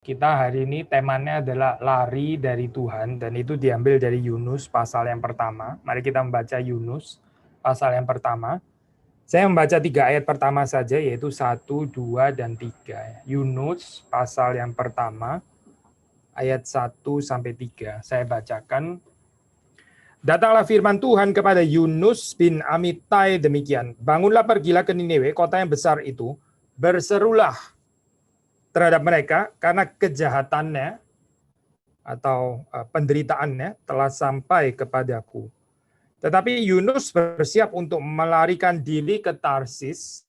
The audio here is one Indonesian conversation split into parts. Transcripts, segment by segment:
Kita hari ini temanya adalah lari dari Tuhan, dan itu diambil dari Yunus pasal yang pertama. Mari kita membaca Yunus pasal yang pertama. Saya membaca 3 ayat pertama saja, yaitu 1, 2, dan 3. Yunus pasal yang pertama, ayat 1 sampai 3. Saya bacakan. Datanglah firman Tuhan kepada Yunus bin Amittai demikian. Bangunlah, pergilah ke Niniwe, kota yang besar itu. Berserulah terhadap mereka karena kejahatannya atau penderitaannya telah sampai kepadaku. Tetapi Yunus bersiap untuk melarikan diri ke Tarsis,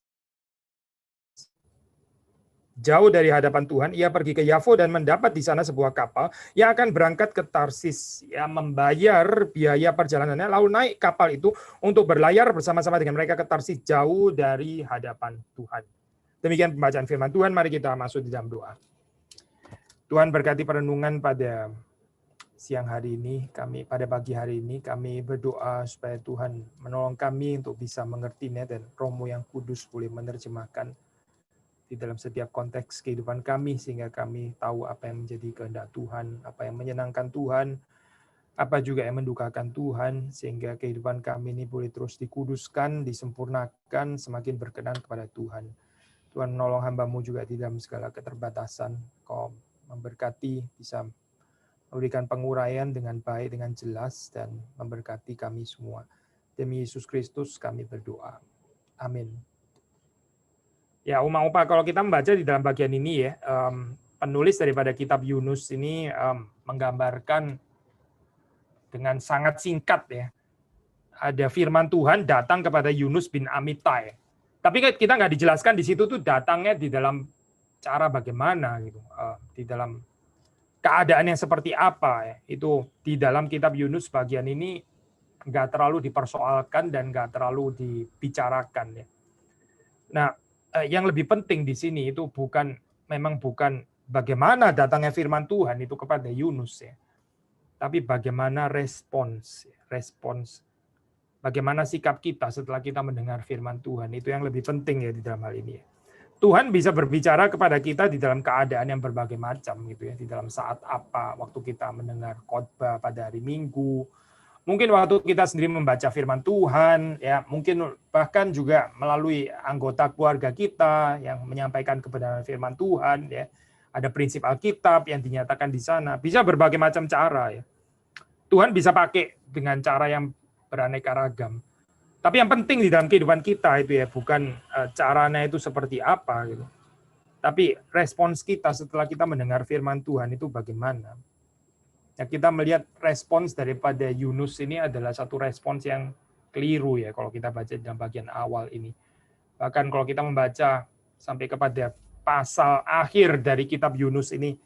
jauh dari hadapan Tuhan. Ia pergi ke Yafo dan mendapat di sana sebuah kapal yang akan berangkat ke Tarsis. Ia membayar biaya perjalanannya, lalu naik kapal itu untuk berlayar bersama-sama dengan mereka ke Tarsis, jauh dari hadapan Tuhan. Demikian pembacaan firman Tuhan. Mari kita masuk di dalam doa. Tuhan berkati perenungan pada siang hari ini, pada pagi hari ini kami berdoa supaya Tuhan menolong kami untuk bisa mengertinya, dan Roh-Mu yang kudus boleh menerjemahkan di dalam setiap konteks kehidupan kami, sehingga kami tahu apa yang menjadi kehendak Tuhan, apa yang menyenangkan Tuhan, apa juga yang mendukakan Tuhan, sehingga kehidupan kami ini boleh terus dikuduskan, disempurnakan, semakin berkenan kepada Tuhan. Tuhan menolong hamba-Mu juga di dalam segala keterbatasan. Kau memberkati, bisa memberikan penguraian dengan baik, dengan jelas, dan memberkati kami semua. Demi Yesus Kristus kami berdoa. Amin. Ya, Uma-Upa, kalau kita membaca di dalam bagian ini ya, penulis daripada kitab Yunus ini menggambarkan dengan sangat singkat ya. Ada firman Tuhan datang kepada Yunus bin Amittai. Tapi kita nggak dijelaskan di situ tuh datangnya di dalam cara bagaimana gitu, di dalam keadaan yang seperti apa ya. Itu di dalam kitab Yunus bagian ini nggak terlalu dipersoalkan dan nggak terlalu dibicarakan ya. Nah, yang lebih penting di sini itu memang bukan bagaimana datangnya firman Tuhan itu kepada Yunus ya, tapi bagaimana respons bagaimana sikap kita setelah kita mendengar firman Tuhan, itu yang lebih penting ya di dalam hal ini ya. Tuhan bisa berbicara kepada kita di dalam keadaan yang berbagai macam gitu ya, di dalam saat apa, waktu kita mendengar khotbah pada hari Minggu, mungkin waktu kita sendiri membaca firman Tuhan ya, mungkin bahkan juga melalui anggota keluarga kita yang menyampaikan kebenaran firman Tuhan ya. Ada prinsip Alkitab yang dinyatakan di sana, bisa berbagai macam cara ya. Tuhan bisa pakai dengan cara yang beraneka ragam. Tapi yang penting di dalam kehidupan kita itu ya bukan caranya itu seperti apa gitu. Tapi respons kita setelah kita mendengar firman Tuhan itu bagaimana? Ya, kita melihat respons daripada Yunus ini adalah satu respons yang keliru ya kalau kita baca dalam bagian awal ini. Bahkan kalau kita membaca sampai kepada pasal akhir dari kitab Yunus ini,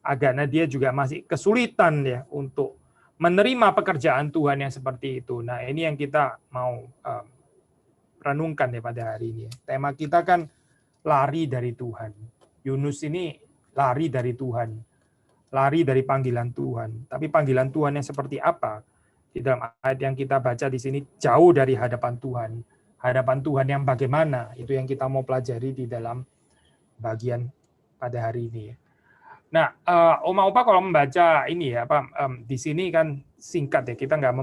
agaknya dia juga masih kesulitan ya untuk menerima pekerjaan Tuhan yang seperti itu. Nah, ini yang kita mau renungkan ya pada hari ini. Tema kita kan lari dari Tuhan. Yunus ini lari dari Tuhan, lari dari panggilan Tuhan. Tapi panggilan Tuhan yang seperti apa? Di dalam ayat yang kita baca di sini, jauh dari hadapan Tuhan. Hadapan Tuhan yang bagaimana? Itu yang kita mau pelajari di dalam bagian pada hari ini. Nah, Oma-Opa kalau membaca ini ya, di sini kan singkat ya, kita nggak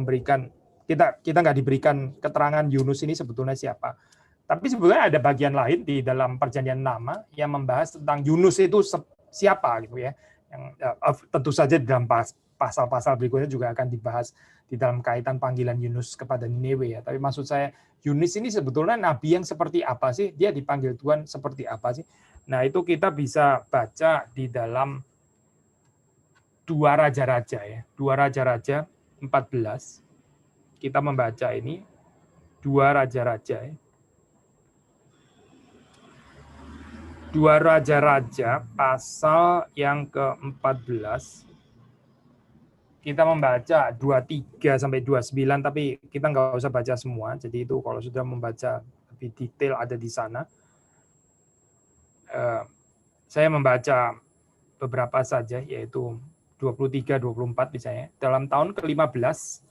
diberikan keterangan Yunus ini sebetulnya siapa. Tapi sebetulnya ada bagian lain di dalam Perjanjian Lama yang membahas tentang Yunus itu siapa gitu ya. Yang tentu saja di dalam pasal-pasal berikutnya juga akan dibahas di dalam kaitan panggilan Yunus kepada Niniwe ya. Tapi maksud saya Yunus ini sebetulnya nabi yang seperti apa sih? Dia dipanggil Tuhan seperti apa sih? Nah, itu kita bisa baca di dalam 2 Raja-Raja ya. 2 Raja-Raja 14. Kita membaca ini 2 Raja-Raja ya. 2 Raja-Raja pasal yang ke-14. Kita membaca 23 sampai 29, tapi kita nggak usah baca semua. Jadi itu kalau sudah membaca lebih detail ada di sana. Saya membaca beberapa saja, yaitu 23-24 misalnya. Dalam tahun ke-15,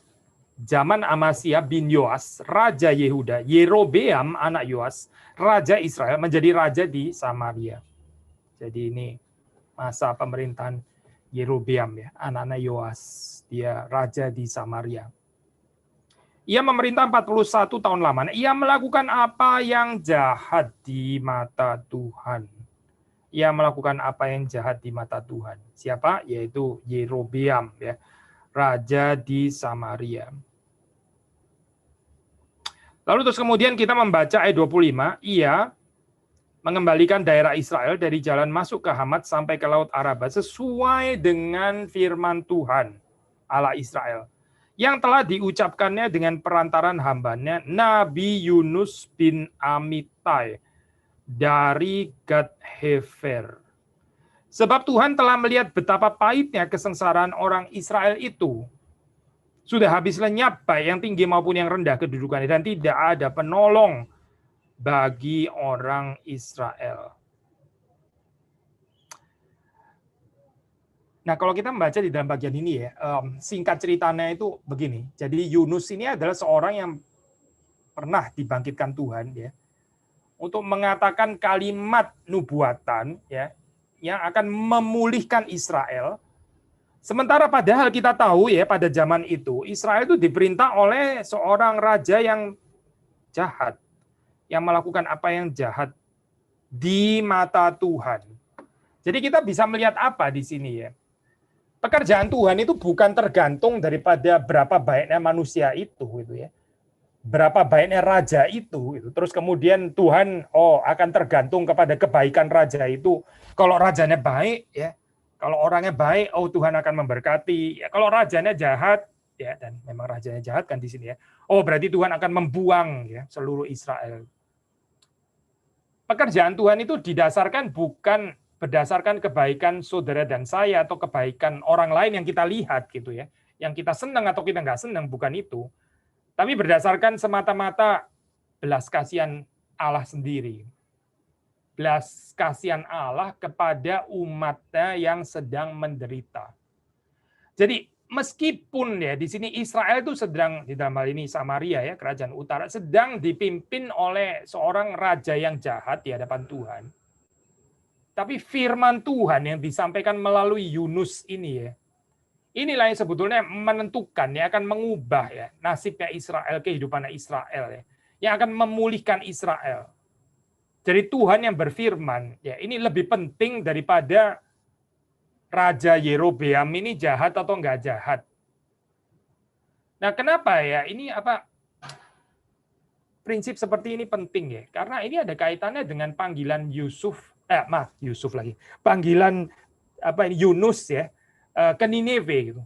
zaman Amasya bin Yoas, Raja Yehuda, Yerobeam anak Yoas, Raja Israel, menjadi raja di Samaria. Jadi ini masa pemerintahan Yerobeam ya, anak-anak Yoas, dia raja di Samaria. Ia memerintah 41 tahun lamanya. Ia melakukan apa yang jahat di mata Tuhan. Ia melakukan apa yang jahat di mata Tuhan. Siapa? Yaitu Yerobeam ya, raja di Samaria. Lalu terus kemudian kita membaca ayat 25, ia mengembalikan daerah Israel dari jalan masuk ke Hamat sampai ke Laut Araba sesuai dengan firman Tuhan Allah Israel yang telah diucapkannya dengan perantaran hambanya Nabi Yunus bin Amittai dari Gad-Hefer. Sebab Tuhan telah melihat betapa pahitnya kesengsaraan orang Israel itu. Sudah habis lenyap baik yang tinggi maupun yang rendah kedudukannya dan tidak ada penolong bagi orang Israel. Nah, kalau kita membaca di dalam bagian ini ya, singkat ceritanya itu begini. Jadi Yunus ini adalah seorang yang pernah dibangkitkan Tuhan ya, untuk mengatakan kalimat nubuatan ya, yang akan memulihkan Israel. Sementara padahal kita tahu ya pada zaman itu Israel itu diperintah oleh seorang raja yang jahat, yang melakukan apa yang jahat di mata Tuhan. Jadi kita bisa melihat apa di sini ya? Pekerjaan Tuhan itu bukan tergantung daripada berapa baiknya manusia itu gitu ya. Berapa baiknya raja itu gitu. Terus kemudian Tuhan akan tergantung kepada kebaikan raja itu. Kalau rajanya baik ya, kalau orangnya baik, Tuhan akan memberkati. Ya, kalau rajanya jahat ya, dan memang rajanya jahat kan di sini ya. Berarti Tuhan akan membuang ya seluruh Israel. Pekerjaan Tuhan itu didasarkan bukan berdasarkan kebaikan saudara dan saya atau kebaikan orang lain yang kita lihat gitu ya, yang kita senang atau kita nggak senang, bukan itu, tapi berdasarkan semata-mata belas kasihan Allah sendiri, belas kasihan Allah kepada umatnya yang sedang menderita. Jadi meskipun ya di sini Israel itu sedang, di dalam hal ini Samaria ya, kerajaan utara, sedang dipimpin oleh seorang raja yang jahat di hadapan Tuhan. Tapi firman Tuhan yang disampaikan melalui Yunus ini ya, inilah yang sebetulnya menentukan, ya akan mengubah ya nasibnya Israel, kehidupannya Israel ya, yang akan memulihkan Israel. Jadi Tuhan yang berfirman, ya ini lebih penting daripada Raja Yerobeam ini jahat atau enggak jahat. Nah, kenapa ya? Ini prinsip seperti ini penting ya? Karena ini ada kaitannya dengan panggilan Yusuf lagi. Panggilan Yunus ya ke Nineve gitu.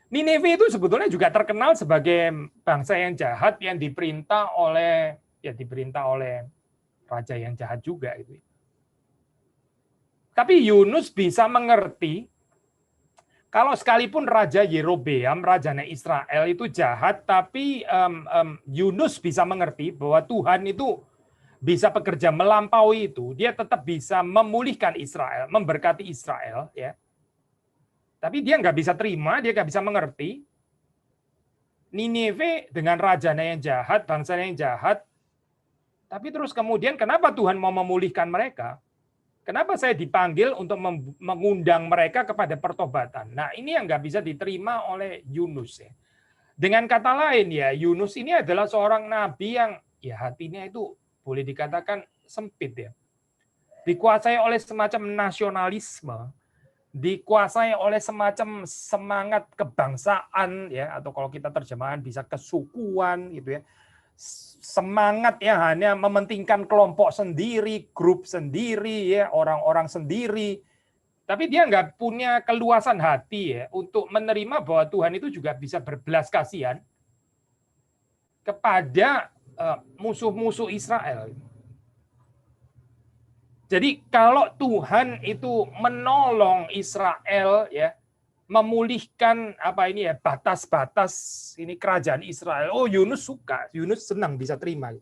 Nineve itu sebetulnya juga terkenal sebagai bangsa yang jahat yang diperintah oleh raja yang jahat juga itu. Tapi Yunus bisa mengerti kalau sekalipun Raja Yerobeam, rajanya Israel itu jahat, tapi Yunus bisa mengerti bahwa Tuhan itu bisa bekerja melampaui itu. Dia tetap bisa memulihkan Israel, memberkati Israel. Ya. Tapi dia nggak bisa terima, dia nggak bisa mengerti. Nineve dengan rajanya yang jahat, bangsanya yang jahat, tapi terus kemudian kenapa Tuhan mau memulihkan mereka? Kenapa saya dipanggil untuk mengundang mereka kepada pertobatan? Nah, ini yang nggak bisa diterima oleh Yunus. Ya. Dengan kata lain, ya Yunus ini adalah seorang nabi yang ya hatinya itu boleh dikatakan sempit ya. Dikuasai oleh semacam nasionalisme, dikuasai oleh semacam semangat kebangsaan ya, atau kalau kita terjemahan bisa kesukuan gitu ya. Semangat ya hanya mementingkan kelompok sendiri, grup sendiri ya, orang-orang sendiri. Tapi dia nggak punya keluasan hati ya untuk menerima bahwa Tuhan itu juga bisa berbelas kasihan kepada musuh-musuh Israel. Jadi kalau Tuhan itu menolong Israel ya, memulihkan batas-batas ini kerajaan Israel. Yunus suka, Yunus senang, bisa terima.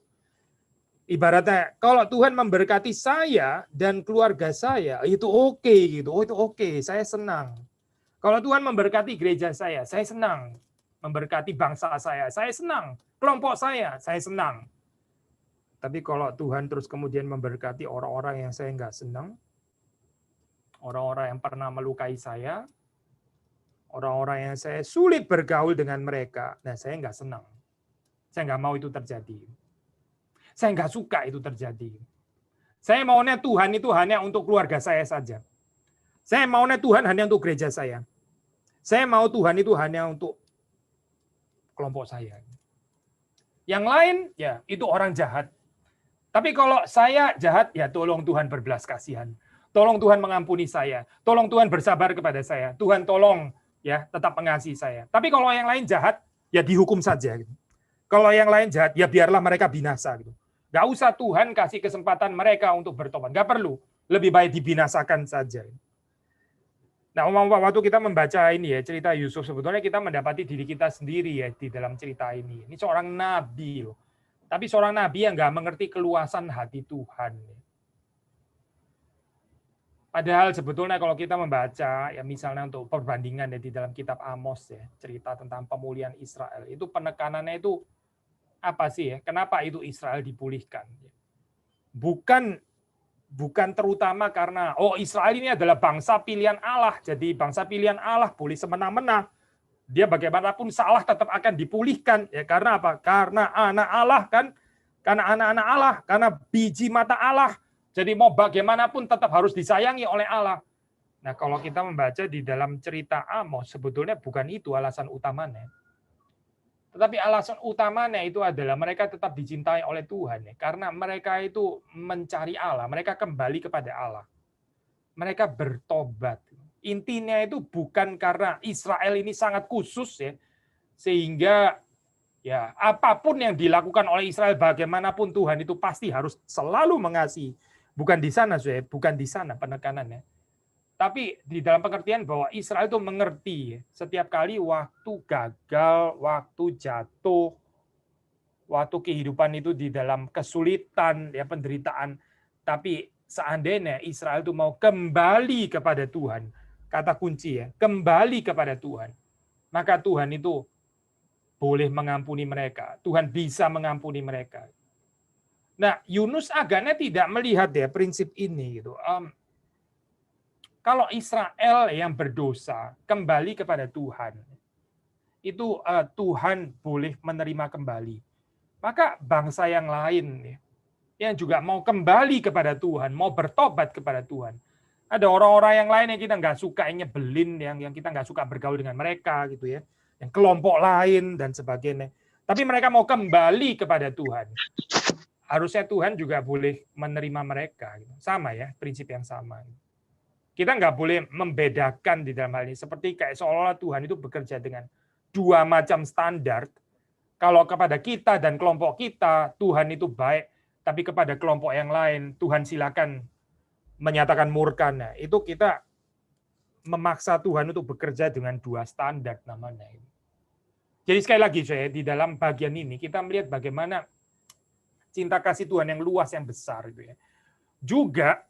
Ibaratnya kalau Tuhan memberkati saya dan keluarga saya, itu oke gitu. Itu oke, saya senang. Kalau Tuhan memberkati gereja saya senang. Memberkati bangsa saya senang. Kelompok saya senang. Tapi kalau Tuhan terus kemudian memberkati orang-orang yang saya nggak senang, orang-orang yang pernah melukai saya, orang-orang yang saya sulit bergaul dengan mereka, nah saya nggak senang. Saya nggak mau itu terjadi. Saya nggak suka itu terjadi. Saya maunya Tuhan itu hanya untuk keluarga saya saja. Saya maunya Tuhan hanya untuk gereja saya. Saya mau Tuhan itu hanya untuk kelompok saya. Yang lain, ya itu orang jahat. Tapi kalau saya jahat, ya tolong Tuhan berbelas kasihan. Tolong Tuhan mengampuni saya. Tolong Tuhan bersabar kepada saya. Tuhan tolong ya tetap mengasihi saya. Tapi kalau yang lain jahat, ya dihukum saja. Gitu. Kalau yang lain jahat, ya biarlah mereka binasa. Gitu. Gak usah Tuhan kasih kesempatan mereka untuk bertobat. Gak perlu. Lebih baik dibinasakan saja. Nah, waktu kita membaca ini ya cerita Yusuf, sebetulnya kita mendapati diri kita sendiri ya di dalam cerita ini. Ini seorang nabi loh. Tapi seorang nabi yang nggak mengerti keluasan hati Tuhan. Padahal sebetulnya kalau kita membaca, ya misalnya untuk perbandingan ya di dalam kitab Amos ya, cerita tentang pemulihan Israel, itu penekanannya itu apa sih ya? Kenapa itu Israel dipulihkan? Bukan terutama karena, oh Israel ini adalah bangsa pilihan Allah, jadi bangsa pilihan Allah boleh semena-mena. Dia bagaimanapun salah tetap akan dipulihkan. Ya, karena apa? Karena anak Allah kan, karena anak-anak Allah, karena biji mata Allah. Jadi mau bagaimanapun tetap harus disayangi oleh Allah. Nah, kalau kita membaca di dalam cerita Amos, sebetulnya bukan itu alasan utamanya. Tetapi alasan utamanya itu adalah mereka tetap dicintai oleh Tuhan. Ya, karena mereka itu mencari Allah, mereka kembali kepada Allah. Mereka bertobat. Intinya itu bukan karena Israel ini sangat khusus ya, sehingga ya apapun yang dilakukan oleh Israel bagaimanapun Tuhan itu pasti harus selalu mengasihi. Bukan di sana, bukan di sana penekanannya. Tapi di dalam pengertian bahwa Israel itu mengerti ya, setiap kali waktu gagal, waktu jatuh, waktu kehidupan itu di dalam kesulitan, ya penderitaan, tapi seandainya Israel itu mau kembali kepada Tuhan, kata kunci ya, kembali kepada Tuhan, maka Tuhan itu boleh mengampuni mereka. Tuhan bisa mengampuni mereka. Nah, Yunus agaknya tidak melihat ya prinsip ini gitu. Kalau Israel yang berdosa kembali kepada Tuhan, itu Tuhan boleh menerima kembali. Maka bangsa yang lain yang juga mau kembali kepada Tuhan, mau bertobat kepada Tuhan. Ada orang-orang yang lain yang kita nggak suka, yang nyebelin, yang kita nggak suka bergaul dengan mereka gitu ya, yang kelompok lain dan sebagainya. Tapi mereka mau kembali kepada Tuhan. Harusnya Tuhan juga boleh menerima mereka. Sama ya, prinsip yang sama. Kita nggak boleh membedakan di dalam hal ini. Seperti kayak seolah-olah Tuhan itu bekerja dengan dua macam standar. Kalau kepada kita dan kelompok kita, Tuhan itu baik. Tapi kepada kelompok yang lain, Tuhan silakan menyatakan murka. Nah, itu kita memaksa Tuhan untuk bekerja dengan dua standar namanya. Jadi sekali lagi saya di dalam bagian ini kita melihat bagaimana cinta kasih Tuhan yang luas yang besar itu ya. Juga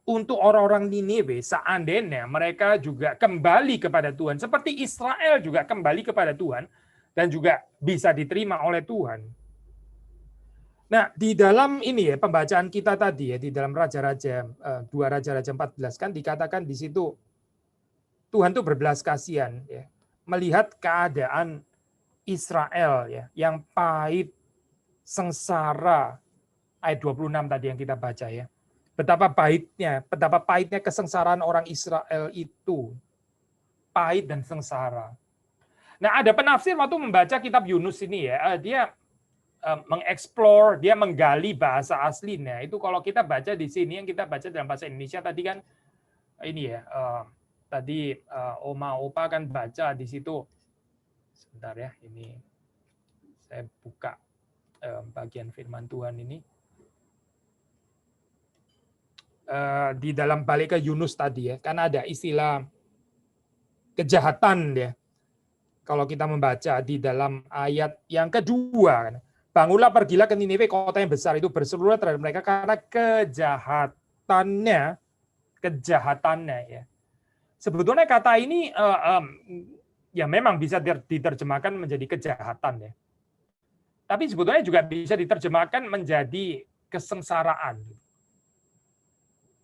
untuk orang-orang Niniwe seandainya mereka juga kembali kepada Tuhan seperti Israel juga kembali kepada Tuhan dan juga bisa diterima oleh Tuhan. Nah, di dalam ini ya pembacaan kita tadi ya di dalam Raja-Raja 2 Raja-Raja 14 kan dikatakan di situ Tuhan tuh berbelas kasihan ya, melihat keadaan Israel ya yang pahit, sengsara, ayat 26 tadi yang kita baca ya. Betapa pahitnya kesengsaraan orang Israel itu. Pahit dan sengsara. Nah, ada penafsir waktu membaca kitab Yunus ini ya, dia mengeksplor, dia menggali bahasa aslinya. Itu kalau kita baca di sini yang kita baca dalam bahasa Indonesia tadi kan ini ya, tadi Oma Opa kan baca di situ. Sebentar ya, ini saya buka bagian firman Tuhan ini. Di dalam balik ke Yunus tadi ya, kan ada istilah kejahatan ya. Kalau kita membaca di dalam ayat yang kedua kan, bangunlah pergilah ke Niniwe kota yang besar itu berseluruh terhadap mereka karena kejahatannya ya. Sebetulnya kata ini ya memang bisa diterjemahkan menjadi kejahatan ya. Tapi sebetulnya juga bisa diterjemahkan menjadi kesengsaraan.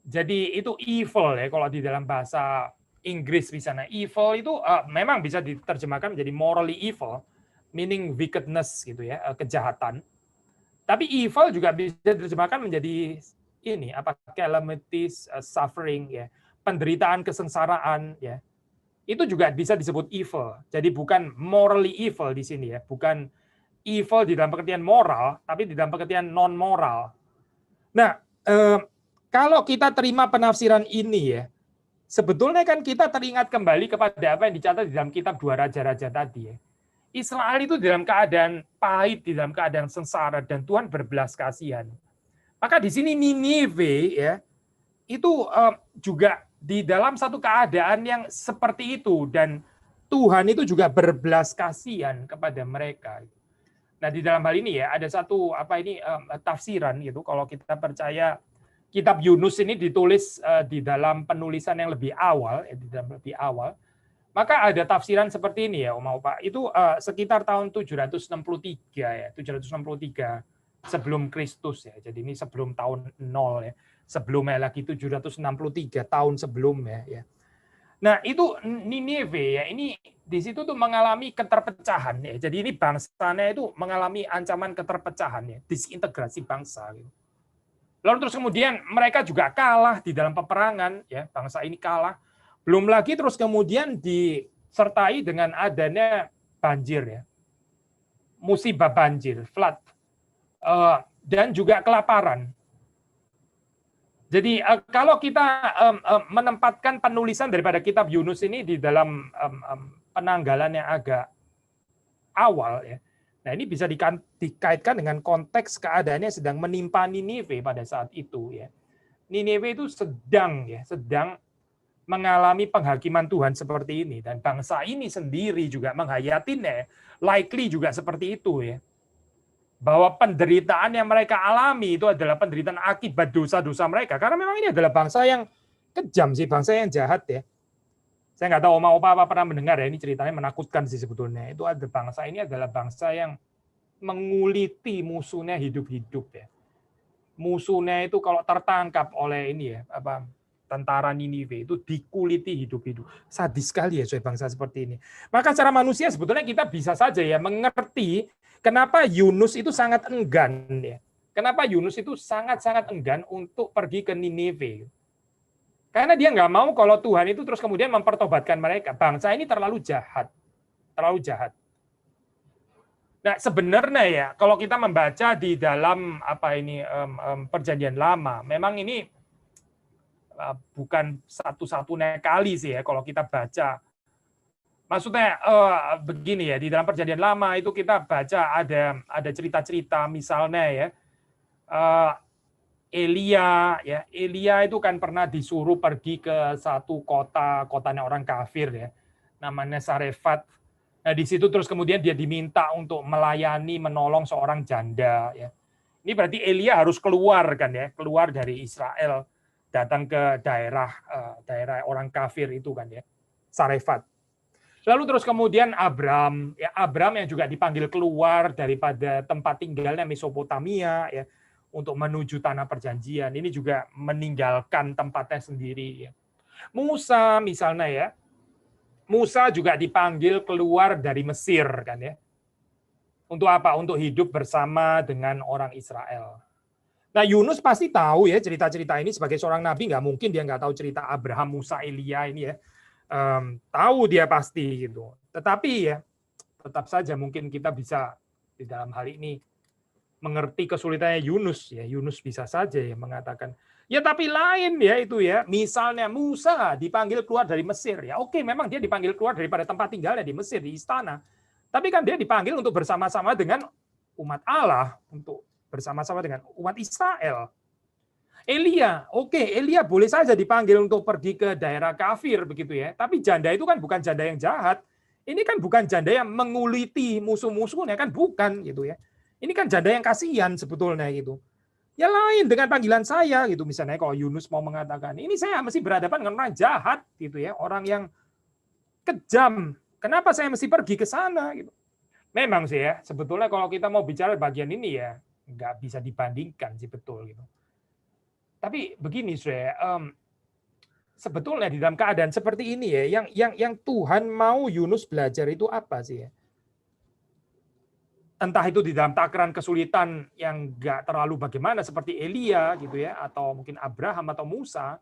Jadi itu evil ya kalau di dalam bahasa Inggris misalnya. Evil itu memang bisa diterjemahkan menjadi morally evil, meaning wickedness gitu ya, kejahatan. Tapi evil juga bisa diterjemahkan menjadi ini apa calamities, suffering ya, penderitaan, kesengsaraan ya. Itu juga bisa disebut evil. Jadi bukan morally evil di sini ya, bukan evil di dalam pengertian moral, tapi di dalam pengertian non moral. Nah, kalau kita terima penafsiran ini ya, sebetulnya kan kita teringat kembali kepada apa yang dicatat di dalam kitab Dua Raja-Raja tadi ya. Israel itu dalam keadaan pahit, di dalam keadaan sengsara, dan Tuhan berbelas kasihan. Maka di sini Ninive ya, itu juga di dalam satu keadaan yang seperti itu, dan Tuhan itu juga berbelas kasihan kepada mereka. Nah, di dalam hal ini ya ada satu tafsiran gitu. Kalau kita percaya kitab Yunus ini ditulis di dalam penulisan yang lebih awal, maka ada tafsiran seperti ini ya, Om Pak. Itu sekitar tahun 763 ya, 763 sebelum Kristus ya. Jadi ini sebelum tahun 0 ya. Sebelumnya lagi 763 tahun sebelumnya ya. Nah, itu Ninive ya, ini di situ tuh mengalami keterpecahan ya. Jadi ini bangsanya itu mengalami ancaman keterpecahan ya, disintegrasi bangsa gitu. Lalu terus kemudian mereka juga kalah di dalam peperangan ya, bangsa ini kalah. Belum lagi terus kemudian disertai dengan adanya banjir ya. Musibah banjir, flood. Dan juga kelaparan. Jadi kalau kita menempatkan penulisan daripada kitab Yunus ini di dalam penanggalan yang agak awal ya. Nah, ini bisa dikaitkan dengan konteks keadaannya sedang menimpa Ninive pada saat itu ya. Ninive itu sedang mengalami penghakiman Tuhan seperti ini, dan bangsa ini sendiri juga menghayatinya, likely juga seperti itu ya. Bahwa penderitaan yang mereka alami itu adalah penderitaan akibat dosa-dosa mereka, karena memang ini adalah bangsa yang kejam sih, bangsa yang jahat ya. Saya nggak tahu Oma-Opa pernah mendengar ya, ini ceritanya menakutkan sih sebetulnya. Itu ada bangsa ini adalah bangsa yang menguliti musuhnya hidup-hidup ya. Musuhnya itu kalau tertangkap oleh ini ya, tentara Ninive itu dikuliti hidup-hidup. Sadis sekali ya bangsa seperti ini. Maka secara manusia sebetulnya kita bisa saja ya mengerti kenapa Yunus itu sangat enggan ya. Kenapa Yunus itu sangat-sangat enggan untuk pergi ke Ninive. Karena dia nggak mau kalau Tuhan itu terus kemudian mempertobatkan mereka. Bangsa ini terlalu jahat. Terlalu jahat. Nah, sebenarnya ya, kalau kita membaca di dalam Perjanjian Lama, memang ini bukan satu-satunya kali sih ya kalau kita baca. Maksudnya begini ya, di dalam Perjanjian Lama itu kita baca ada cerita-cerita misalnya ya, Elia itu kan pernah disuruh pergi ke satu kotanya orang kafir ya, namanya Sarefat. Nah, di situ terus kemudian dia diminta untuk melayani, menolong seorang janda ya. Ini berarti Elia harus keluar kan ya, keluar dari Israel, datang ke daerah orang kafir itu kan ya, Sarefat. Lalu terus kemudian Abram yang juga dipanggil keluar daripada tempat tinggalnya Mesopotamia ya, untuk menuju tanah perjanjian. Ini juga meninggalkan tempatnya sendiri. Musa misalnya ya, Musa juga dipanggil keluar dari Mesir kan ya. Untuk apa? Untuk hidup bersama dengan orang Israel. Nah, Yunus pasti tahu ya cerita-cerita ini, sebagai seorang nabi nggak mungkin dia nggak tahu cerita Abraham, Musa, Elia ini ya. Tahu dia pasti gitu. Tetapi ya tetap saja mungkin kita bisa di dalam hal ini mengerti kesulitannya Yunus ya. Yunus bisa saja ya mengatakan, ya tapi lain ya itu ya. Misalnya Musa dipanggil keluar dari Mesir ya. Oke, memang dia dipanggil keluar daripada tempat tinggalnya di Mesir, di istana. Tapi kan dia dipanggil untuk bersama-sama dengan umat Allah, untuk bersama-sama dengan umat Israel. Elia, Elia boleh saja dipanggil untuk pergi ke daerah kafir begitu ya. Tapi janda itu kan bukan janda yang jahat. Ini kan bukan janda yang menguliti musuh-musuhnya, kan bukan gitu ya. Ini kan janda yang kasihan sebetulnya gitu. Ya lain dengan panggilan saya gitu, misalnya kalau Yunus mau mengatakan, ini saya mesti berhadapan dengan orang jahat gitu ya, orang yang kejam. Kenapa saya mesti pergi ke sana gitu. Memang sih ya, sebetulnya kalau kita mau bicara bagian ini ya nggak bisa dibandingkan sih, betul gitu. Tapi begini, saudara, sebetulnya di dalam keadaan seperti ini ya, yang Tuhan mau Yunus belajar itu apa sih ya? Entah itu di dalam takaran kesulitan yang nggak terlalu bagaimana seperti Elia gitu ya, atau mungkin Abraham atau Musa,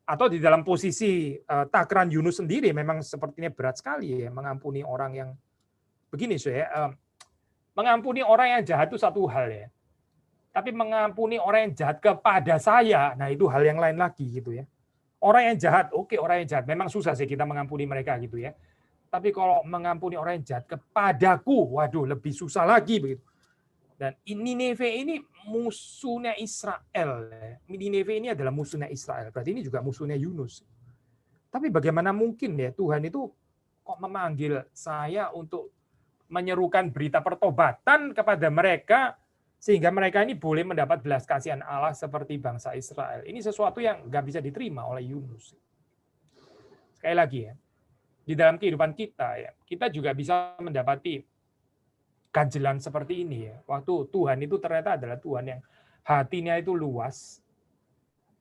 atau di dalam posisi takaran Yunus sendiri memang sepertinya berat sekali ya, mengampuni orang yang begini ya, mengampuni orang yang jahat itu satu hal ya, tapi mengampuni orang yang jahat kepada saya, nah itu hal yang lain lagi gitu ya. Orang yang jahat, oke, orang yang jahat memang susah sih kita mengampuni mereka gitu ya. Tapi kalau mengampuni orang yang jahat kepadaku, waduh lebih susah lagi begitu. Dan Nineve ini musuhnya Israel. Nineve ini adalah musuhnya Israel. Berarti ini juga musuhnya Yunus. Tapi bagaimana mungkin ya Tuhan itu kok memanggil saya untuk menyerukan berita pertobatan kepada mereka sehingga mereka ini boleh mendapat belas kasihan Allah seperti bangsa Israel. Ini sesuatu yang nggak bisa diterima oleh Yunus. Sekali lagi ya, di dalam kehidupan kita ya, kita juga bisa mendapati ganjelan seperti ini ya. Waktu Tuhan itu ternyata adalah Tuhan yang hatinya itu luas,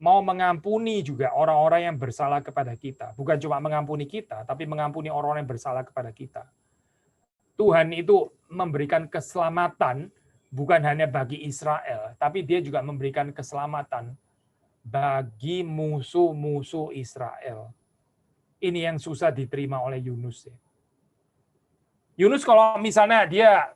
mau mengampuni juga orang-orang yang bersalah kepada kita. Bukan cuma mengampuni kita, tapi mengampuni orang-orang yang bersalah kepada kita. Tuhan itu memberikan keselamatan bukan hanya bagi Israel, tapi dia juga memberikan keselamatan bagi musuh-musuh Israel. Ini yang susah diterima oleh Yunus. Yunus kalau misalnya dia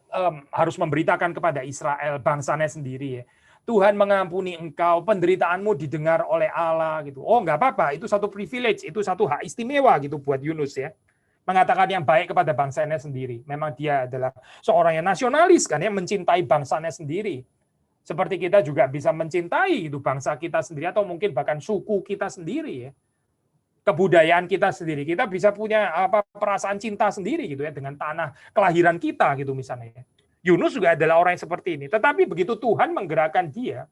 harus memberitakan kepada Israel, bangsanya sendiri ya, Tuhan mengampuni engkau, penderitaanmu didengar oleh Allah gitu. Oh nggak apa-apa, itu satu privilege, itu satu hak istimewa gitu buat Yunus ya. Mengatakan yang baik kepada bangsanya sendiri. Memang dia adalah seorang yang nasionalis kan ya, mencintai bangsanya sendiri. Seperti kita juga bisa mencintai itu bangsa kita sendiri atau mungkin bahkan suku kita sendiri ya. Kebudayaan kita sendiri, kita bisa punya perasaan cinta sendiri gitu ya dengan tanah kelahiran kita gitu misalnya. Yunus juga adalah orang yang seperti ini. Tetapi begitu Tuhan menggerakkan dia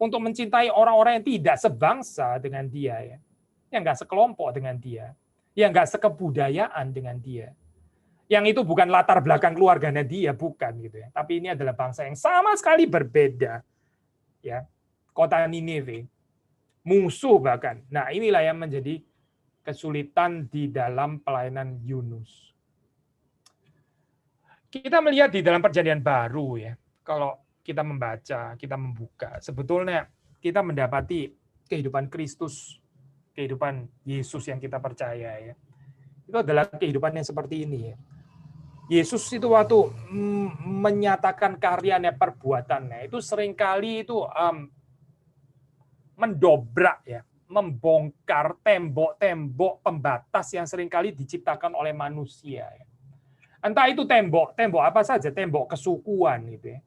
untuk mencintai orang-orang yang tidak sebangsa dengan dia ya, yang nggak sekelompok dengan dia, yang nggak sekebudayaan dengan dia, yang itu bukan latar belakang keluarganya dia, bukan gitu ya. Tapi ini adalah bangsa yang sama sekali berbeda ya, kota Nineve, musuh bahkan. Nah inilah yang menjadi kesulitan di dalam pelayanan Yunus. Kita melihat di dalam perjanjian baru ya, kalau kita membaca, kita membuka, sebetulnya kita mendapati kehidupan Kristus, kehidupan Yesus yang kita percaya ya. Itu adalah kehidupan yang seperti ini ya. Yesus itu waktu menyatakan karyanya, perbuatannya, itu seringkali itu mendobrak ya, membongkar tembok-tembok pembatas yang seringkali diciptakan oleh manusia. Entah itu tembok apa saja, tembok kesukuan gitu ya,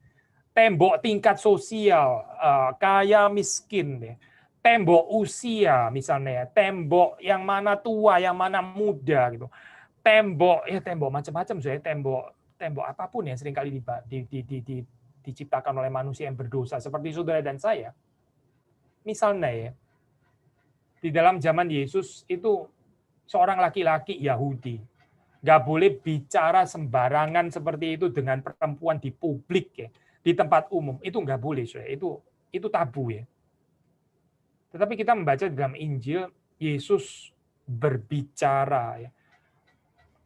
tembok tingkat sosial, kaya miskin, tembok usia misalnya, tembok yang mana tua, yang mana muda gitu, tembok macam-macam saya, tembok apapun yang seringkali diciptakan oleh manusia yang berdosa seperti saudara dan saya. Misalnya ya, di dalam zaman Yesus itu seorang laki-laki Yahudi nggak boleh bicara sembarangan seperti itu dengan perempuan di publik ya, di tempat umum, itu nggak boleh, itu tabu ya. Tetapi kita membaca di dalam Injil, Yesus berbicara ya,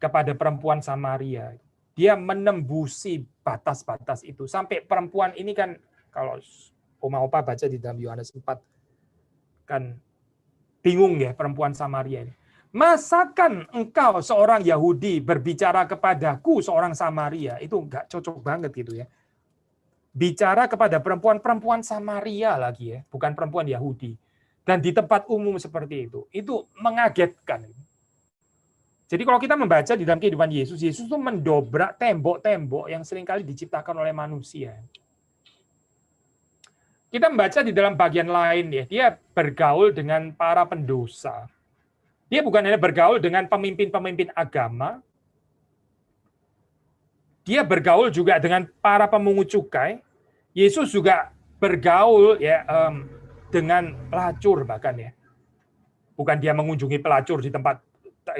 kepada perempuan Samaria. Dia menembusi batas-batas itu sampai perempuan ini kan, kalau oma-opa baca di dalam Yohanes 4 kan bingung ya perempuan Samaria ini. Masakan engkau seorang Yahudi berbicara kepadaku seorang Samaria? Itu nggak cocok banget gitu ya. Bicara kepada perempuan Samaria lagi ya, bukan perempuan Yahudi. Dan di tempat umum seperti itu mengagetkan. Jadi kalau kita membaca di dalam kehidupan Yesus itu mendobrak tembok-tembok yang seringkali diciptakan oleh manusia. Kita membaca di dalam bagian lain ya, dia bergaul dengan para pendosa. Dia bukan hanya bergaul dengan pemimpin-pemimpin agama, dia bergaul juga dengan para pemungut cukai. Yesus juga bergaul ya dengan pelacur bahkan ya. Bukan dia mengunjungi pelacur di tempat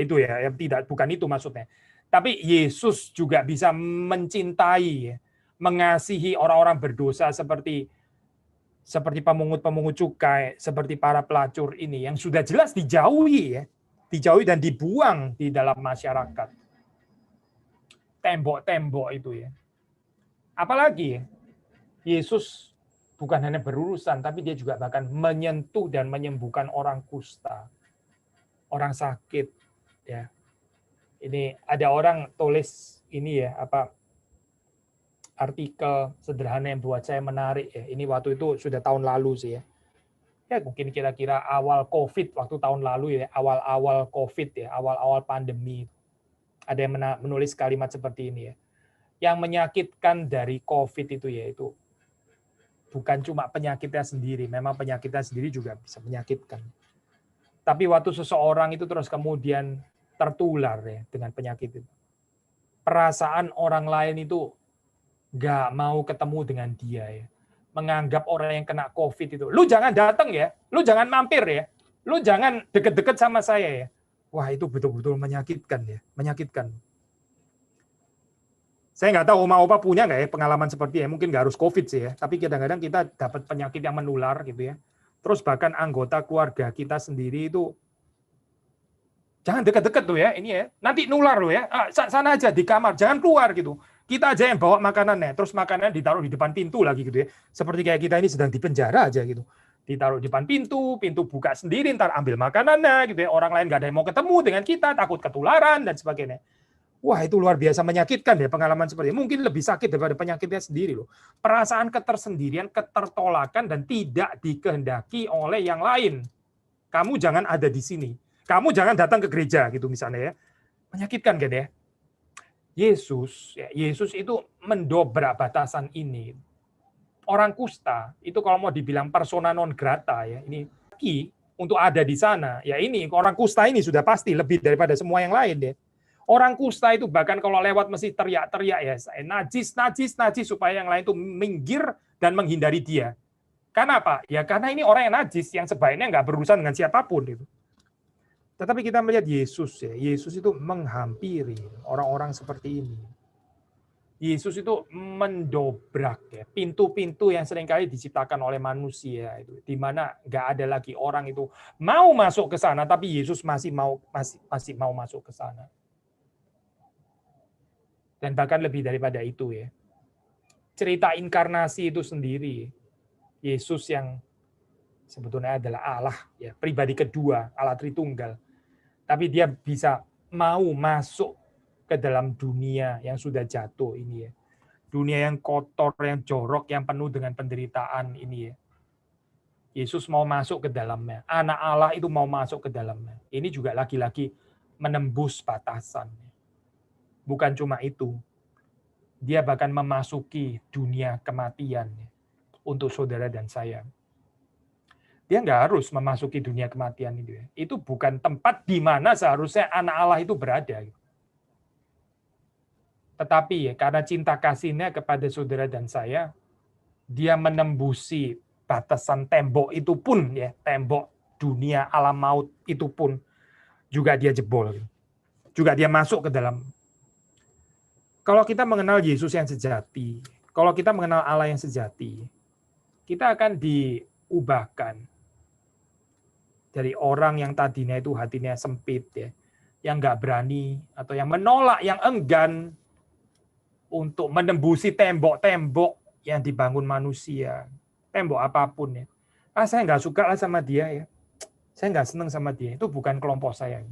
itu ya, tidak, bukan itu maksudnya. Tapi Yesus juga bisa mencintai, mengasihi orang-orang berdosa seperti seperti pemungut-pemungut cukai, seperti para pelacur ini yang sudah jelas dijauhi ya, dijauhi dan dibuang di dalam masyarakat. Tembok-tembok itu ya. Apalagi Yesus bukan hanya berurusan, tapi dia juga bahkan menyentuh dan menyembuhkan orang kusta, orang sakit. Ya, ini ada orang tulis ini ya artikel sederhana yang buat saya menarik ya. Ini waktu itu sudah tahun lalu sih ya. Ya mungkin kira-kira awal COVID waktu tahun lalu ya, awal-awal COVID ya, awal-awal pandemi. Ada yang menulis kalimat seperti ini ya. Yang menyakitkan dari COVID itu yaitu bukan cuma penyakitnya sendiri, memang penyakitnya sendiri juga bisa menyakitkan. Tapi waktu seseorang itu terus kemudian tertular ya dengan penyakit itu, perasaan orang lain itu nggak mau ketemu dengan dia ya, menganggap orang yang kena COVID itu, lu jangan datang ya, lu jangan mampir ya, lu jangan deket-deket sama saya ya. Wah itu betul-betul menyakitkan ya, menyakitkan. Saya nggak tahu Oma-Opa punya nggak ya pengalaman seperti ya, mungkin nggak harus COVID sih ya, tapi kadang-kadang kita dapat penyakit yang menular gitu ya. Terus bahkan anggota keluarga kita sendiri itu, jangan dekat-dekat tuh ya, ini ya, nanti nular loh ya, sana aja di kamar, jangan keluar gitu. Kita aja yang bawa makanannya, terus makanannya ditaruh di depan pintu lagi gitu ya. Seperti kayak kita ini sedang di penjara aja gitu. Ditaruh di depan pintu, pintu buka sendiri, ntar ambil makanannya gitu ya. Orang lain nggak ada yang mau ketemu dengan kita, takut ketularan dan sebagainya. Wah itu luar biasa menyakitkan ya pengalaman seperti ini. Mungkin lebih sakit daripada penyakitnya sendiri loh. Perasaan ketersendirian, ketertolakan, dan tidak dikehendaki oleh yang lain. Kamu jangan ada di sini. Kamu jangan datang ke gereja gitu misalnya ya. Menyakitkan kan ya. Yesus itu mendobrak batasan ini. Orang kusta itu kalau mau dibilang persona non grata ya, ini untuk ada di sana. Ya ini orang kusta ini sudah pasti lebih daripada semua yang lain ya. Orang kusta itu bahkan kalau lewat mesti teriak-teriak ya, najis, najis, najis, supaya yang lain itu minggir dan menghindari dia. Karena apa? Ya karena ini orang yang najis, yang sebaiknya nggak berurusan dengan siapapun. Gitu. Tetapi kita melihat Yesus ya, Yesus itu menghampiri orang-orang seperti ini. Yesus itu mendobrak ya pintu-pintu yang seringkali diciptakan oleh manusia itu, di mana nggak ada lagi orang itu mau masuk ke sana, tapi Yesus masih mau masuk ke sana. Dan bahkan lebih daripada itu ya. Cerita inkarnasi itu sendiri, Yesus yang sebetulnya adalah Allah, ya, pribadi kedua, Allah Tritunggal. Tapi dia bisa mau masuk ke dalam dunia yang sudah jatuh ini ya. Dunia yang kotor, yang jorok, yang penuh dengan penderitaan ini ya. Yesus mau masuk ke dalamnya. Anak Allah itu mau masuk ke dalamnya. Ini juga lagi-lagi menembus batasan. Bukan cuma itu, dia bahkan memasuki dunia kematian untuk saudara dan saya. Dia nggak harus memasuki dunia kematian itu. Itu bukan tempat di mana seharusnya anak Allah itu berada. Tetapi ya, karena cinta kasihnya kepada saudara dan saya, dia menembusi batasan tembok itu pun, ya, tembok dunia alam maut itu pun juga dia jebol. Juga dia masuk ke dalam. Kalau kita mengenal Yesus yang sejati, kalau kita mengenal Allah yang sejati, kita akan diubahkan dari orang yang tadinya itu hatinya sempit, ya, yang nggak berani atau yang menolak, yang enggan untuk menembusi tembok-tembok yang dibangun manusia, tembok apapun ya. Saya nggak suka lah sama dia ya, saya nggak seneng sama dia, itu bukan kelompok saya.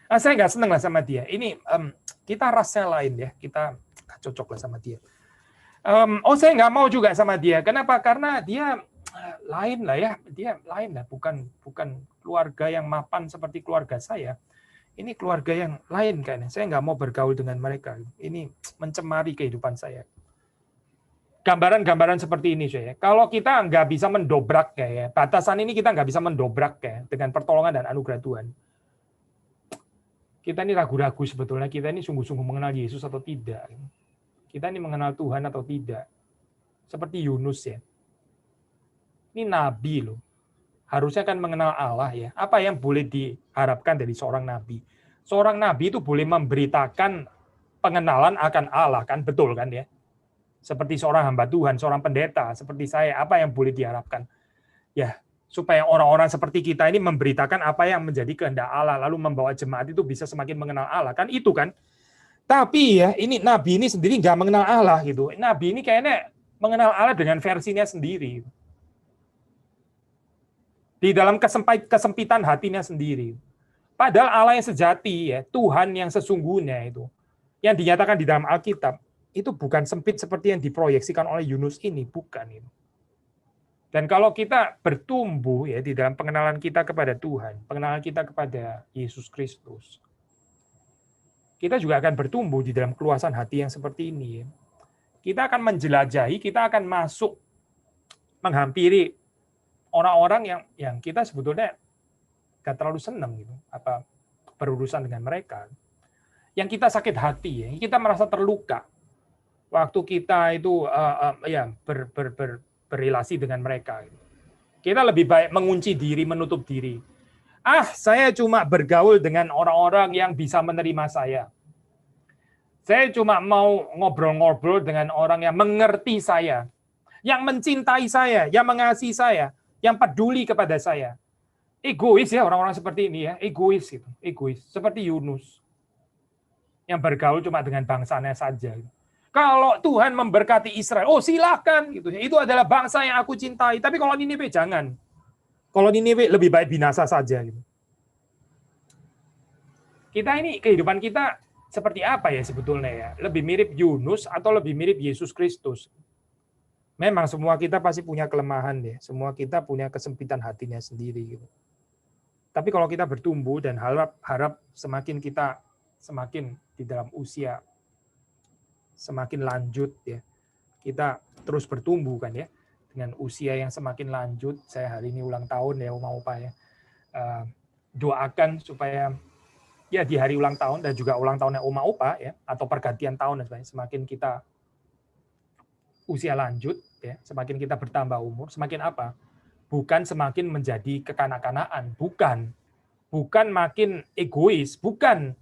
Saya nggak seneng lah sama dia. Ini kita rasnya lain ya, kita cocok lah sama dia. Saya nggak mau juga sama dia. Kenapa? Karena dia lain lah ya, dia lain lah, bukan keluarga yang mapan seperti keluarga saya. Ini keluarga yang lain kayaknya. Saya nggak mau bergaul dengan mereka. Ini mencemari kehidupan saya. Gambaran-gambaran seperti ini saya. Kalau kita nggak bisa mendobrak ya, batasan ini kita nggak bisa mendobrak ya dengan pertolongan dan anugerah Tuhan. Kita ini ragu-ragu sebetulnya, kita ini sungguh-sungguh mengenal Yesus atau tidak. Kita ini mengenal Tuhan atau tidak. Seperti Yunus ya. Ini nabi loh. Harusnya kan mengenal Allah ya. Apa yang boleh diharapkan dari seorang nabi? Seorang nabi itu boleh memberitakan pengenalan akan Allah, kan betul kan ya? Seperti seorang hamba Tuhan, seorang pendeta, seperti saya, apa yang boleh diharapkan? Ya, supaya orang-orang seperti kita ini memberitakan apa yang menjadi kehendak Allah, lalu membawa jemaat itu bisa semakin mengenal Allah. Kan itu kan. Tapi ya, ini Nabi ini sendiri nggak mengenal Allah gitu. Nabi ini kayaknya mengenal Allah dengan versinya sendiri. Di dalam kesempitan hatinya sendiri. Padahal Allah yang sejati, ya Tuhan yang sesungguhnya itu, yang dinyatakan di dalam Alkitab, itu bukan sempit seperti yang diproyeksikan oleh Yunus ini, bukan itu. Dan kalau kita bertumbuh ya di dalam pengenalan kita kepada Tuhan, pengenalan kita kepada Yesus Kristus, kita juga akan bertumbuh di dalam keluasan hati yang seperti ini. Ya. Kita akan menjelajahi, kita akan masuk menghampiri orang-orang yang kita sebetulnya gak terlalu senang gitu, apa berurusan dengan mereka. Yang kita sakit hati, ya, kita merasa terluka waktu kita itu berrelasi dengan mereka. Kita lebih baik mengunci diri, menutup diri. Saya cuma bergaul dengan orang-orang yang bisa menerima saya. Saya cuma mau ngobrol-ngobrol dengan orang yang mengerti saya, yang mencintai saya, yang mengasihi saya, yang peduli kepada saya. Egois ya orang-orang seperti ini ya, egois gitu, egois. Seperti Yunus yang bergaul cuma dengan bangsanya saja. Kalau Tuhan memberkati Israel, silakan gitu. Itu adalah bangsa yang aku cintai. Tapi kalau Niniwe jangan. Kalau Niniwe lebih baik binasa saja gitu. Kita ini kehidupan kita seperti apa ya sebetulnya ya? Lebih mirip Yunus atau lebih mirip Yesus Kristus? Memang semua kita pasti punya kelemahan ya. Semua kita punya kesempitan hatinya sendiri gitu. Tapi kalau kita bertumbuh dan harap semakin kita semakin di dalam usia semakin lanjut ya, kita terus bertumbuh kan ya, dengan usia yang semakin lanjut. Saya hari ini ulang tahun ya Oma Opa ya, doakan supaya ya di hari ulang tahun dan juga ulang tahunnya Oma Opa ya, atau pergantian tahun dan sebagainya, semakin kita usia lanjut ya, semakin kita bertambah umur, semakin apa? Bukan semakin menjadi kekanak-kanakan, bukan makin egois, bukan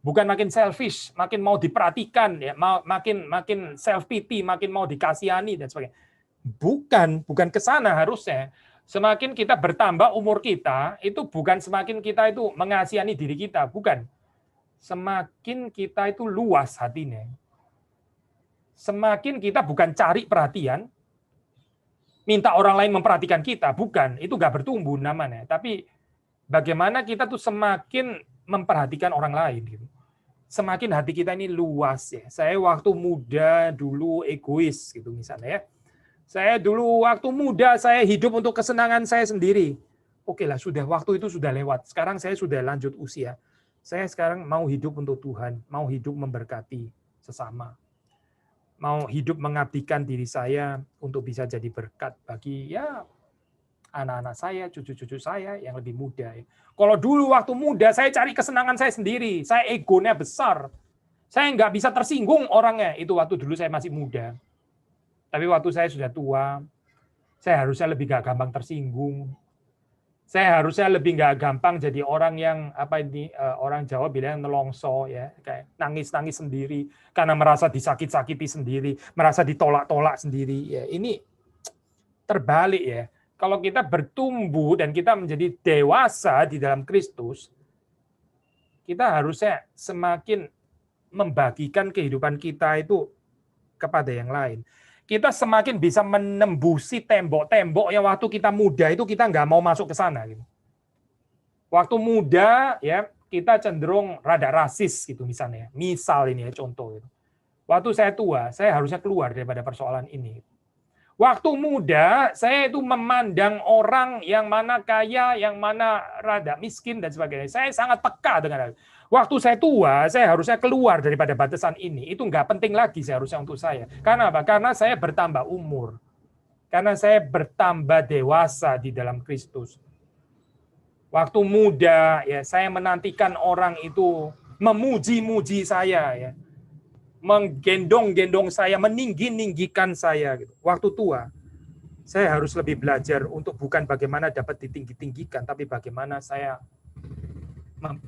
makin selfish, makin mau diperhatikan ya, makin self pity, makin mau dikasihani dan sebagainya. Bukan ke sana harusnya. Semakin kita bertambah umur kita, itu bukan semakin kita itu mengasihani diri kita, bukan. Semakin kita itu luas hatinya. Semakin kita bukan cari perhatian, minta orang lain memperhatikan kita, bukan, itu nggak bertumbuh namanya. Tapi bagaimana kita tuh semakin memperhatikan orang lain, gitu. Semakin hati kita ini luas ya. Saya waktu muda dulu egois, gitu misalnya ya. Saya dulu waktu muda saya hidup untuk kesenangan saya sendiri. Oke lah, sudah waktu itu sudah lewat. Sekarang saya sudah lanjut usia. Saya sekarang mau hidup untuk Tuhan, mau hidup memberkati sesama. Mau hidup mengabdikan diri saya untuk bisa jadi berkat bagi ya anak-anak saya, cucu-cucu saya yang lebih muda. Kalau dulu waktu muda saya cari kesenangan saya sendiri, saya egonya besar, saya nggak bisa tersinggung orangnya. Itu waktu dulu saya masih muda. Tapi waktu saya sudah tua, saya harusnya lebih nggak gampang tersinggung. Saya harusnya lebih nggak gampang jadi orang yang orang Jawa bilang nelongso ya, kayak nangis-nangis sendiri karena merasa disakit-sakiti sendiri, merasa ditolak-tolak sendiri. Ya, ini terbalik ya. Kalau kita bertumbuh dan kita menjadi dewasa di dalam Kristus, kita harusnya semakin membagikan kehidupan kita itu kepada yang lain. Kita semakin bisa menembusi tembok-tembok yang waktu kita muda itu kita nggak mau masuk ke sana. Gitu. Waktu muda ya kita cenderung rada rasis gitu misalnya. Misal ini ya contoh. Gitu. Waktu saya tua, saya harusnya keluar daripada persoalan ini. Waktu muda, saya itu memandang orang yang mana kaya, yang mana rada miskin dan sebagainya. Saya sangat peka dengan hal. Waktu saya tua, saya harusnya keluar daripada batasan ini. Itu nggak penting lagi seharusnya untuk saya. Karena apa? Karena saya bertambah umur. Karena saya bertambah dewasa di dalam Kristus. Waktu muda, ya saya menantikan orang itu memuji-muji saya, ya, menggendong-gendong saya, meninggi-ninggikan saya. Gitu. Waktu tua, saya harus lebih belajar untuk bukan bagaimana dapat ditinggi-tinggikan, tapi bagaimana saya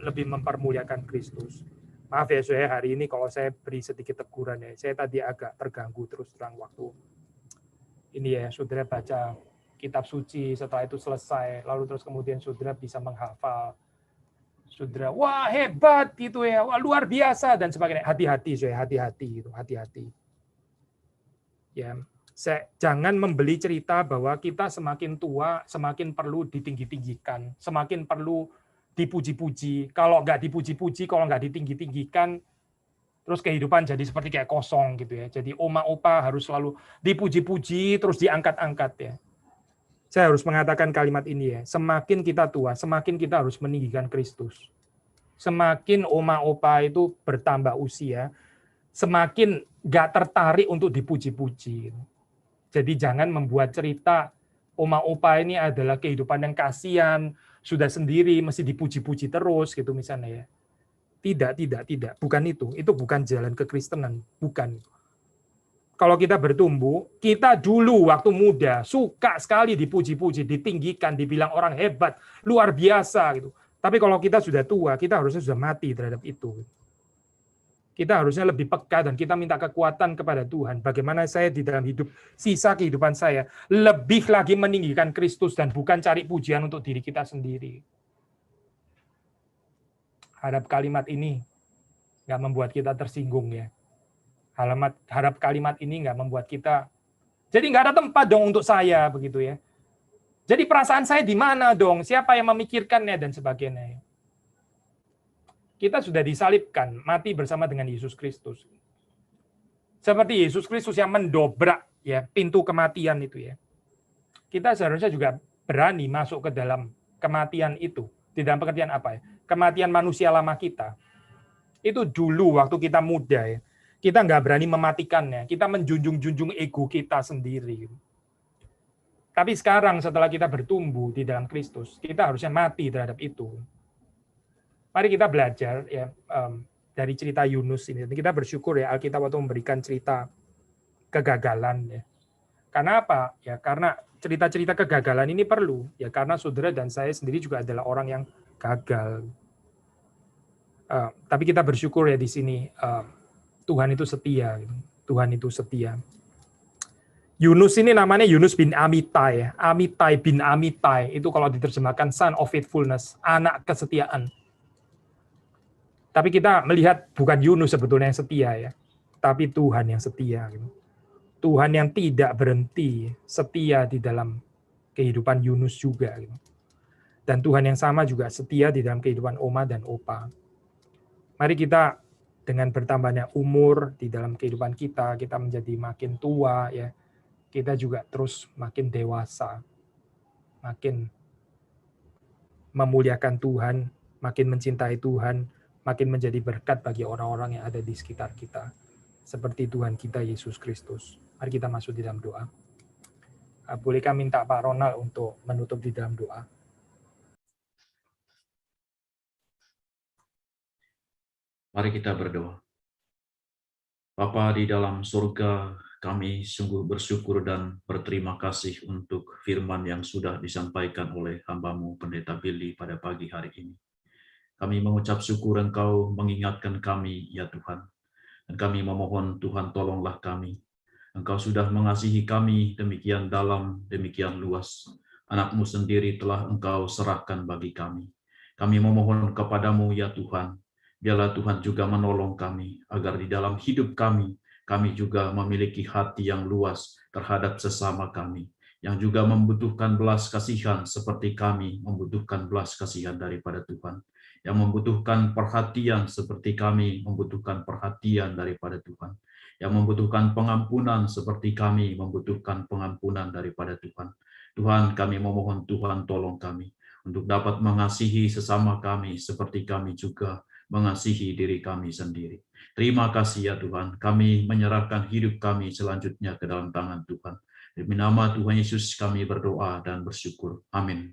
lebih mempermuliakan Kristus. Maaf ya saya hari ini kalau saya beri sedikit teguran ya. Saya tadi agak terganggu terus terang waktu ini ya, saudara baca kitab suci, setelah itu selesai, lalu terus kemudian saudara bisa menghafal. Saudara, wah hebat gitu ya, wah luar biasa dan sebagainya. Hati-hati saya, hati-hati gitu, hati-hati. Ya, jangan membeli cerita bahwa kita semakin tua semakin perlu ditinggi-tinggikan, semakin perlu dipuji-puji. Kalau nggak dipuji-puji, kalau nggak ditinggi-tinggikan, terus kehidupan jadi seperti kayak kosong gitu ya. Jadi oma opa harus selalu dipuji-puji, terus diangkat-angkat ya. Saya harus mengatakan kalimat ini ya. Semakin kita tua, semakin kita harus meninggikan Kristus. Semakin oma opa itu bertambah usia, semakin nggak tertarik untuk dipuji-puji. Jadi jangan membuat cerita oma opa ini adalah kehidupan yang kasihan, sudah sendiri, mesti dipuji-puji terus gitu misalnya ya. Tidak. Bukan itu. Itu bukan jalan kekristenan. Bukan. Kalau kita bertumbuh, kita dulu waktu muda suka sekali dipuji-puji, ditinggikan, dibilang orang hebat, luar biasa gitu. Tapi kalau kita sudah tua, kita harusnya sudah mati terhadap itu. Kita harusnya lebih peka dan kita minta kekuatan kepada Tuhan. Bagaimana saya di dalam hidup, sisa kehidupan saya, lebih lagi meninggikan Kristus dan bukan cari pujian untuk diri kita sendiri. Harap kalimat ini nggak membuat kita tersinggung ya. Harap kalimat ini nggak membuat kita, jadi nggak ada tempat dong untuk saya begitu ya. Jadi perasaan saya di mana dong? Siapa yang memikirkannya dan sebagainya. Kita sudah disalibkan, mati bersama dengan Yesus Kristus. Seperti Yesus Kristus yang mendobrak ya pintu kematian itu ya. Kita seharusnya juga berani masuk ke dalam kematian itu. Di dalam pengertian apa ya? Kematian manusia lama kita. Itu dulu waktu kita muda ya. Kita nggak berani mematikannya. Kita menjunjung-junjung ego kita sendiri. Tapi sekarang setelah kita bertumbuh di dalam Kristus, kita harusnya mati terhadap itu. Mari kita belajar ya dari cerita Yunus ini. Kita bersyukur ya Alkitab waktu memberikan cerita kegagalan ya. Karena apa? Ya karena cerita-cerita kegagalan ini perlu ya karena saudara dan saya sendiri juga adalah orang yang gagal. Tapi kita bersyukur ya di sini Tuhan itu setia. Tuhan itu setia. Yunus ini namanya Yunus bin Amitai. Amitai bin Amitai. Itu kalau diterjemahkan son of faithfulness. Anak kesetiaan. Tapi kita melihat bukan Yunus sebetulnya yang setia ya. Tapi Tuhan yang setia. Tuhan yang tidak berhenti setia di dalam kehidupan Yunus juga. Dan Tuhan yang sama juga setia di dalam kehidupan Oma dan Opa. Mari kita dengan bertambahnya umur di dalam kehidupan kita menjadi makin tua ya. Kita juga terus makin dewasa. Makin memuliakan Tuhan, makin mencintai Tuhan, makin menjadi berkat bagi orang-orang yang ada di sekitar kita. Seperti Tuhan kita Yesus Kristus. Mari kita masuk di dalam doa. Bolehkah minta Pak Ronald untuk menutup di dalam doa? Mari kita berdoa. Bapa di dalam surga, kami sungguh bersyukur dan berterima kasih untuk firman yang sudah disampaikan oleh hamba-Mu Pendeta Billy pada pagi hari ini. Kami mengucap syukur Engkau mengingatkan kami, ya Tuhan. Dan kami memohon Tuhan tolonglah kami. Engkau sudah mengasihi kami demikian dalam, demikian luas. Anak-Mu sendiri telah Engkau serahkan bagi kami. Kami memohon kepadamu, ya Tuhan. Biarlah Tuhan juga menolong kami, agar di dalam hidup kami juga memiliki hati yang luas terhadap sesama kami, yang juga membutuhkan belas kasihan seperti kami membutuhkan belas kasihan daripada Tuhan, yang membutuhkan perhatian seperti kami membutuhkan perhatian daripada Tuhan, yang membutuhkan pengampunan seperti kami membutuhkan pengampunan daripada Tuhan. Tuhan, kami memohon Tuhan tolong kami untuk dapat mengasihi sesama kami seperti kami juga mengasihi diri kami sendiri. Terima kasih ya Tuhan, kami menyerahkan hidup kami selanjutnya ke dalam tangan Tuhan. Demi nama Tuhan Yesus kami berdoa dan bersyukur. Amin.